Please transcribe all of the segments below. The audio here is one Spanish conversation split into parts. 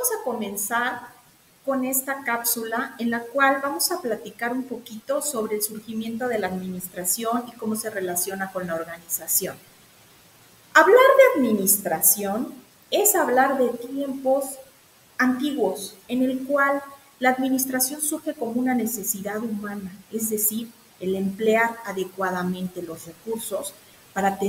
vamos a comenzar con esta cápsula en la cual vamos a platicar un poquito sobre el surgimiento de la administración y cómo se relaciona con la organización. Hablar de administración es hablar de tiempos antiguos en el cual la administración surge como una necesidad humana, es decir, el emplear adecuadamente los recursos para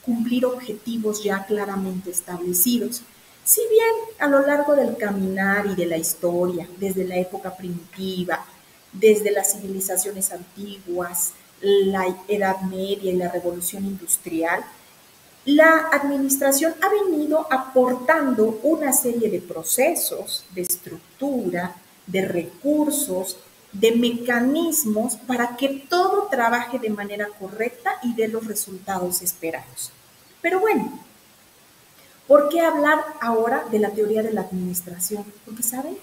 cumplir objetivos ya claramente establecidos. Si bien a lo largo del caminar y de la historia, desde la época primitiva, desde las civilizaciones antiguas, la Edad Media y la Revolución Industrial, la administración ha venido aportando una serie de procesos, de estructura, de recursos, de mecanismos para que todo trabaje de manera correcta y dé los resultados esperados. Pero bueno, ¿por qué hablar ahora de la teoría de la administración? Porque, ¿saben?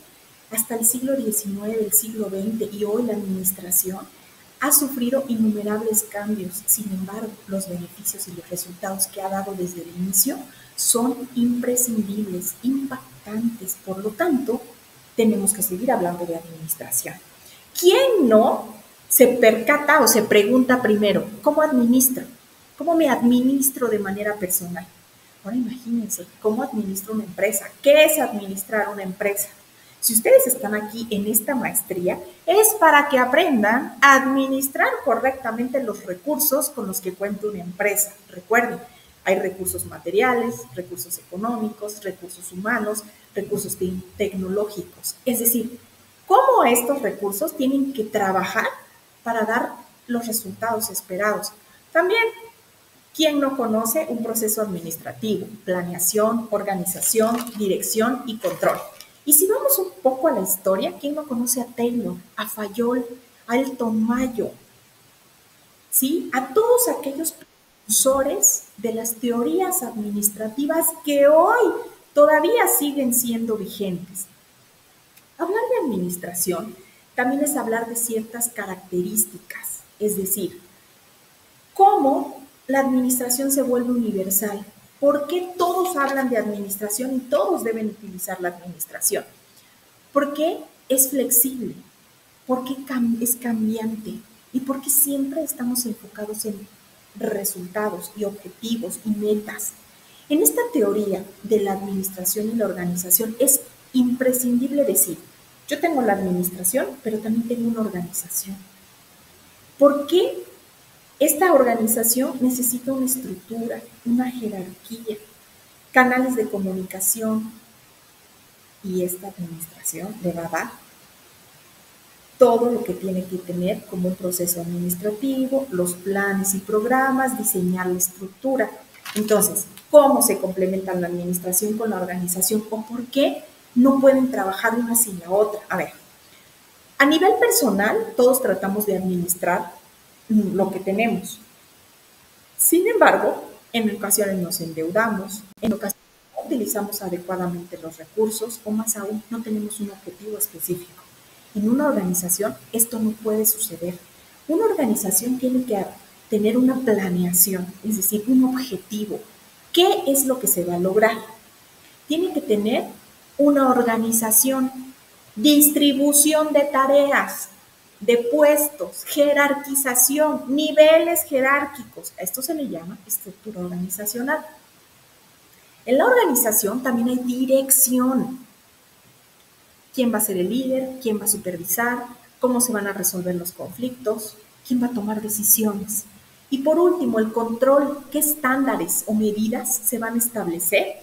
Hasta el siglo XIX, el siglo XX y hoy la administración ha sufrido innumerables cambios. Sin embargo, los beneficios y los resultados que ha dado desde el inicio son imprescindibles, impactantes. Por lo tanto, tenemos que seguir hablando de administración. ¿Quién no se percata o se pregunta primero, ¿cómo administro? ¿Cómo me administro de manera personal? Ahora imagínense, ¿cómo administro una empresa? ¿Qué es administrar una empresa? Si ustedes están aquí en esta maestría, es para que aprendan a administrar correctamente los recursos con los que cuenta una empresa. Recuerden, hay recursos materiales, recursos económicos, recursos humanos, recursos tecnológicos. Es decir, cómo estos recursos tienen que trabajar para dar los resultados esperados. También, ¿quién no conoce un proceso administrativo? Planeación, organización, dirección y control. Y si vamos un poco a la historia, ¿quién no conoce a Taylor, a Fayol, a Elton Mayo? ¿Sí? A todos aquellos precursores de las teorías administrativas que hoy todavía siguen siendo vigentes. Hablar de administración también es hablar de ciertas características, es decir, cómo la administración se vuelve universal. ¿Por qué todos hablan de administración y todos deben utilizar la administración? Porque es flexible, porque es cambiante y porque siempre estamos enfocados en resultados y objetivos y metas. En esta teoría de la administración y la organización es imprescindible decir, yo tengo la administración, pero también tengo una organización. ¿Por qué? Esta organización necesita una estructura, una jerarquía, canales de comunicación y esta administración le va a dar todo lo que tiene que tener como un proceso administrativo, los planes y programas, diseñar la estructura. Entonces, ¿cómo se complementan la administración con la organización o por qué no pueden trabajar una sin la otra? A ver, a nivel personal, todos tratamos de administrar lo que tenemos. Sin embargo, en ocasiones nos endeudamos, en ocasiones no utilizamos adecuadamente los recursos o más aún no tenemos un objetivo específico. En una organización esto no puede suceder. Una organización tiene que tener una planeación, es decir, un objetivo. ¿Qué es lo que se va a lograr? Tiene que tener una organización, distribución de tareas, de puestos, jerarquización, niveles jerárquicos. A esto se le llama estructura organizacional. En la organización también hay dirección. ¿Quién va a ser el líder? ¿Quién va a supervisar? ¿Cómo se van a resolver los conflictos? ¿Quién va a tomar decisiones? Y por último, el control. ¿Qué estándares o medidas se van a establecer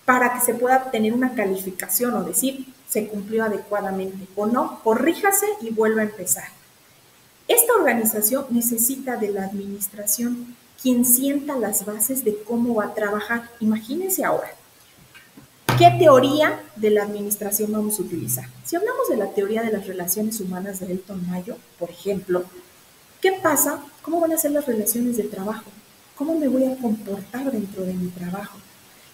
para que se pueda tener una calificación o decir se cumplió adecuadamente o no? Corríjase y vuelva a empezar. Esta organización necesita de la administración quien sienta las bases de cómo va a trabajar. Imagínense ahora, ¿qué teoría de la administración vamos a utilizar? Si hablamos de la teoría de las relaciones humanas de Elton Mayo, por ejemplo, ¿qué pasa? ¿Cómo van a ser las relaciones de trabajo? ¿Cómo me voy a comportar dentro de mi trabajo?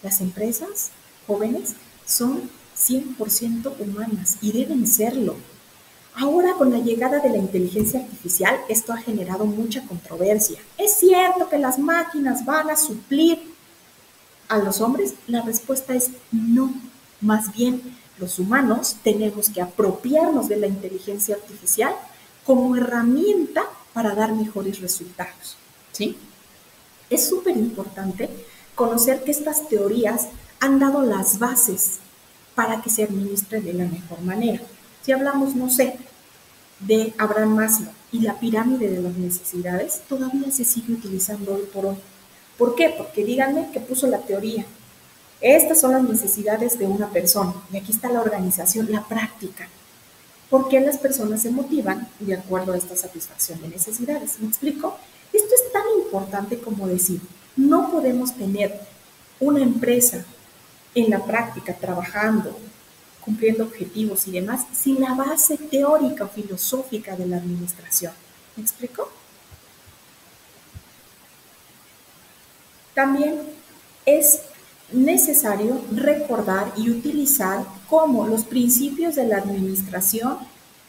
Las empresas jóvenes son 100% humanas y deben serlo. Ahora, con la llegada de la inteligencia artificial, esto ha generado mucha controversia. ¿Es cierto que las máquinas van a suplir a los hombres? La respuesta es no. Más bien, los humanos tenemos que apropiarnos de la inteligencia artificial como herramienta para dar mejores resultados, ¿sí? Es súper importante conocer que estas teorías han dado las bases para que se administre de la mejor manera. Si hablamos, no sé, de Abraham Maslow y la pirámide de las necesidades, todavía se sigue utilizando hoy por hoy. ¿Por qué? Porque díganme que puso la teoría. Estas son las necesidades de una persona y aquí está la organización, la práctica. ¿Por qué las personas se motivan de acuerdo a esta satisfacción de necesidades? ¿Me explico? Esto es tan importante como decir, no podemos tener una empresa en la práctica trabajando, cumpliendo objetivos y demás, sin la base teórica o filosófica de la administración. ¿Me explico? También es necesario recordar y utilizar cómo los principios de la administración,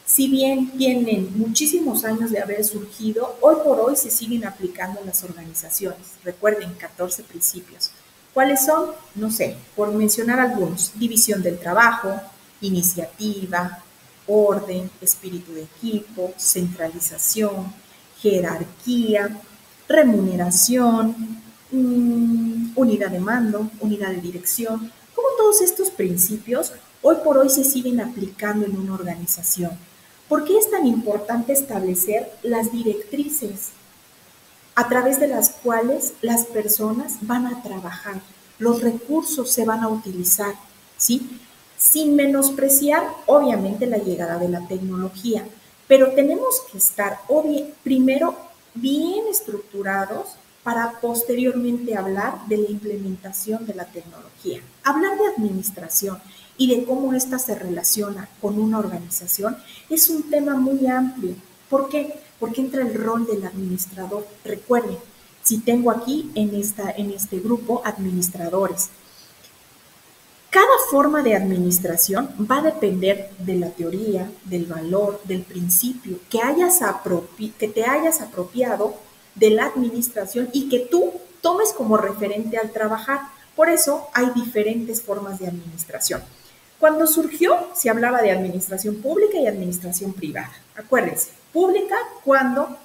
si bien tienen muchísimos años de haber surgido, hoy por hoy se siguen aplicando en las organizaciones. Recuerden, 14 principios. ¿Cuáles son? No sé, por mencionar algunos. División del trabajo, iniciativa, orden, espíritu de equipo, centralización, jerarquía, remuneración, unidad de mando, unidad de dirección, como todos estos principios hoy por hoy se siguen aplicando en una organización. ¿Por qué es tan importante establecer las directrices a través de las cuales las personas van a trabajar, los recursos se van a utilizar, ¿sí? Sin menospreciar, obviamente, la llegada de la tecnología, pero tenemos que estar, primero, bien estructurados para posteriormente hablar de la implementación de la tecnología. Hablar de administración y de cómo ésta se relaciona con una organización es un tema muy amplio. ¿Por qué? Porque entra el rol del administrador. Recuerden, si tengo aquí en este grupo administradores, cada forma de administración va a depender de la teoría, del valor, del principio que te hayas apropiado de la administración y que tú tomes como referente al trabajar. Por eso hay diferentes formas de administración. Cuando surgió, se hablaba de administración pública y administración privada. Acuérdense, pública cuando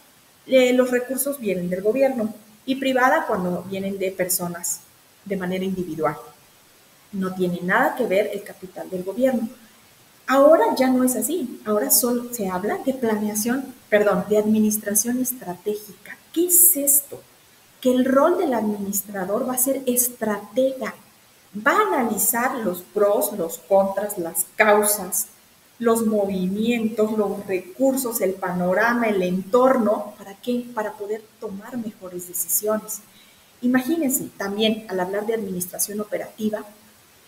los recursos vienen del gobierno y privada cuando vienen de personas de manera individual. No tiene nada que ver el capital del gobierno. Ahora ya no es así. Ahora solo se habla de de administración estratégica. ¿Qué es esto? Que el rol del administrador va a ser estratega. Va a analizar los pros, los contras, las causas, los movimientos, los recursos, el panorama, el entorno. ¿Para qué? Para poder tomar mejores decisiones. Imagínense también, al hablar de administración operativa,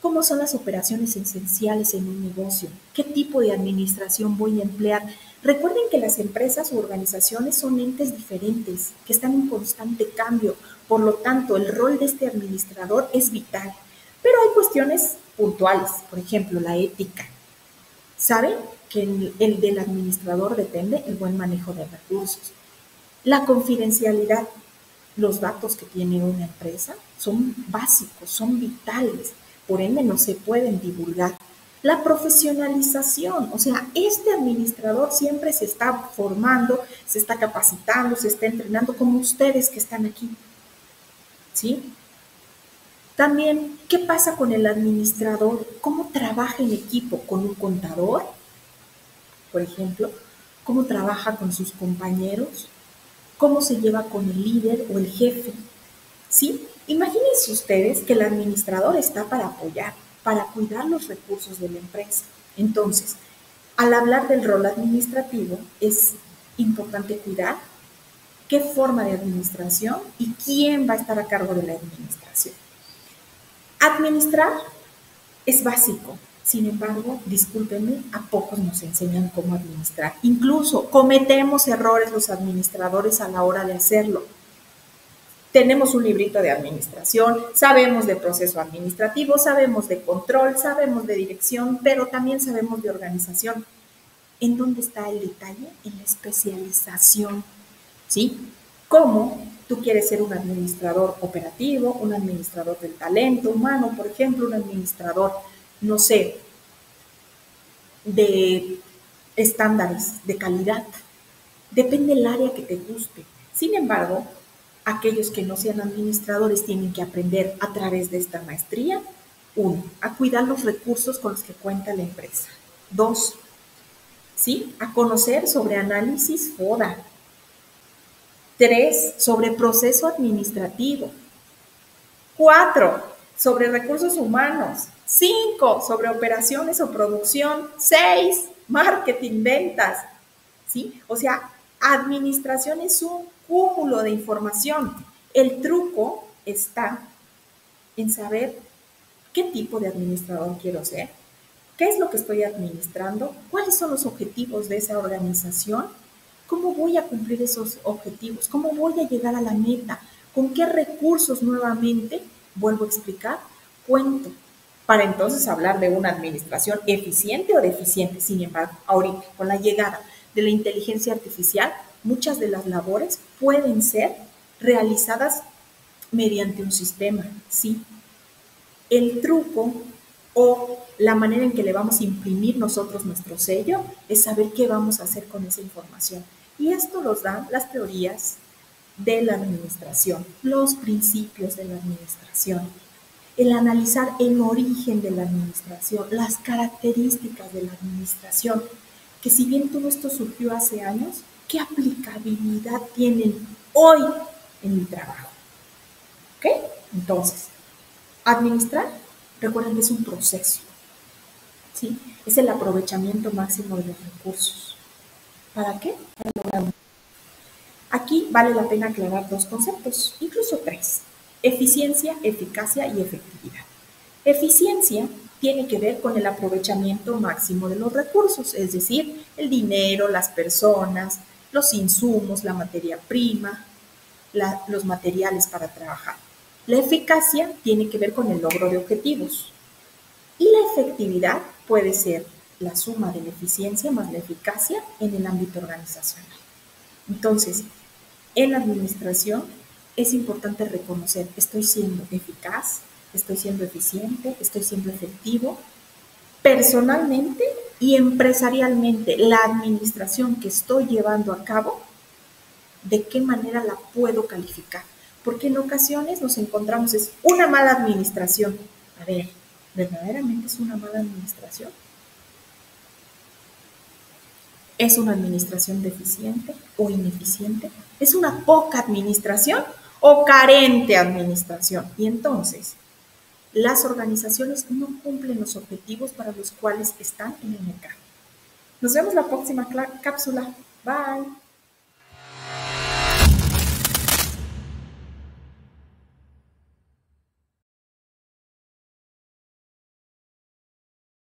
¿cómo son las operaciones esenciales en un negocio? ¿Qué tipo de administración voy a emplear? Recuerden que las empresas o organizaciones son entes diferentes, que están en constante cambio. Por lo tanto, el rol de este administrador es vital. Pero hay cuestiones puntuales, por ejemplo, la ética. ¿Saben que el del administrador depende el buen manejo de recursos? La confidencialidad. Los datos que tiene una empresa son básicos, son vitales, por ende no se pueden divulgar. La profesionalización, o sea, este administrador siempre se está formando, se está capacitando, se está entrenando, como ustedes que están aquí, ¿sí? También, ¿qué pasa con el administrador? ¿Cómo trabaja en equipo? ¿Con un contador, por ejemplo? ¿Cómo trabaja con sus compañeros? ¿Cómo se lleva con el líder o el jefe? ¿Sí? Imagínense ustedes que el administrador está para apoyar, para cuidar los recursos de la empresa. Entonces, al hablar del rol administrativo, es importante cuidar qué forma de administración y quién va a estar a cargo de la administración. Administrar es básico, sin embargo, discúlpenme, a pocos nos enseñan cómo administrar. Incluso cometemos errores los administradores a la hora de hacerlo. Tenemos un librito de administración, sabemos de proceso administrativo, sabemos de control, sabemos de dirección, pero también sabemos de organización. ¿En dónde está el detalle? En la especialización, ¿sí? ¿Cómo tú quieres ser un administrador operativo, un administrador del talento humano, por ejemplo, un administrador no sé, de estándares de calidad. Depende del área que te guste. Sin embargo, aquellos que no sean administradores tienen que aprender a través de esta maestría, uno, a cuidar los recursos con los que cuenta la empresa. Dos, ¿sí? A conocer sobre análisis FODA. Tres, sobre proceso administrativo. Cuatro, sobre recursos humanos. Cinco, sobre operaciones o producción. Seis, marketing, ventas. ¿Sí? O sea, administración es un cúmulo de información. El truco está en saber qué tipo de administrador quiero ser, qué es lo que estoy administrando, cuáles son los objetivos de esa organización, cómo voy a cumplir esos objetivos, cómo voy a llegar a la meta, con qué recursos nuevamente, vuelvo a explicar, cuento, para entonces hablar de una administración eficiente o deficiente. Sin embargo, ahorita, con la llegada de la inteligencia artificial, muchas de las labores pueden ser realizadas mediante un sistema, sí. El truco o la manera en que le vamos a imprimir nosotros nuestro sello es saber qué vamos a hacer con esa información. Y esto nos dan las teorías de la administración, los principios de la administración, el analizar el origen de la administración, las características de la administración, que si bien todo esto surgió hace años, ¿qué aplicabilidad tienen hoy en mi trabajo? ¿Ok? Entonces, administrar, recuerden que es un proceso, ¿sí? Es el aprovechamiento máximo de los recursos. ¿Para qué? Para lograr. Aquí vale la pena aclarar dos conceptos, incluso tres: eficiencia, eficacia y efectividad. Eficiencia tiene que ver con el aprovechamiento máximo de los recursos, es decir, el dinero, las personas, los insumos, la materia prima, los materiales para trabajar. La eficacia tiene que ver con el logro de objetivos. Y la efectividad puede ser la suma de la eficiencia más la eficacia en el ámbito organizacional. Entonces, en la administración es importante reconocer, estoy siendo eficaz, estoy siendo eficiente, estoy siendo efectivo. Personalmente y empresarialmente, la administración que estoy llevando a cabo, ¿de qué manera la puedo calificar? Porque en ocasiones nos encontramos, es una mala administración. A ver, ¿verdaderamente es una mala administración? ¿Es una administración deficiente o ineficiente? ¿Es una poca administración o carente administración? Y entonces, las organizaciones no cumplen los objetivos para los cuales están en el mercado. Nos vemos la próxima cápsula. Bye.